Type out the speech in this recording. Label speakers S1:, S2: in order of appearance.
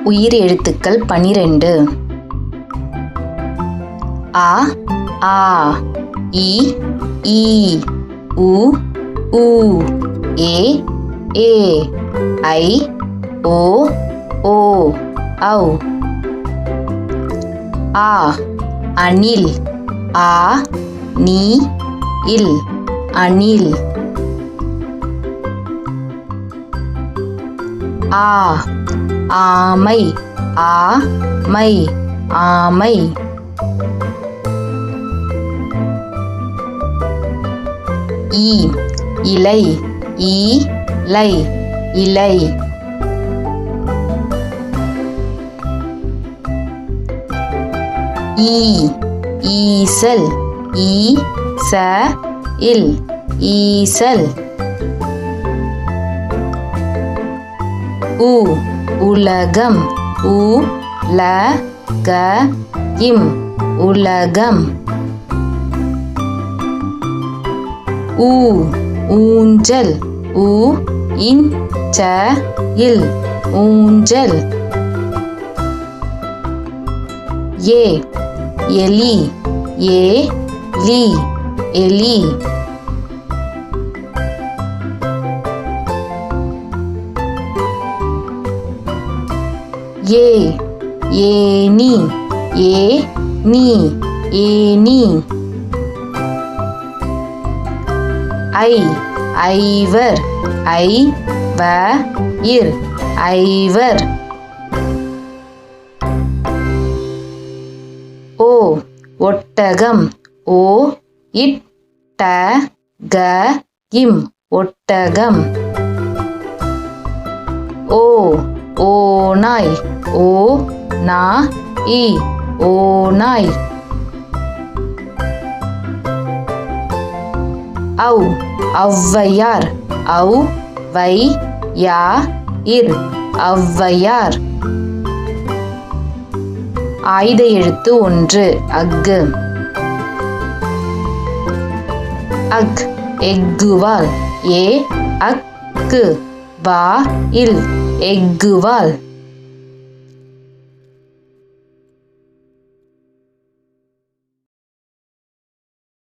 S1: உயிர் எழுத்துக்கள் 12. அ ஆ இ ஈ உ ஊ ஏ ஏ ஐ ஓ ஓ ஔ. ஆ அணில் ஆ நீ இல் அணில். ஆ ஆமை ஆ மை ஆமை. ஈ இலை ஈ லை இலை. ஈ ஈசல் ஈ ச இல் ஈசல். உ உலகம் உ ல க இம் உலகம். ஊ ஊஞ்சல் உ இன் ச இல் ஊஞ்சல். ஏ எலி ஏ லி எலி. ஏ ஏனி ஏ நீ ஏனி. ஐ ஐவர் ஐ வ இர் ஐவர். ஓ ஒட்டகம் ஓ இட் ட க இம் ஒட்டகம். ஓ ஓநாய் ஓ நா இ ஓநாய். ஔ ஔவையார் ஔ வை யா இர் ஔவையார். ஆயுத எழுத்து 1 அக்கு. அக் எக்குவால் ஏ அக்கு வா இல் எக்குவால்.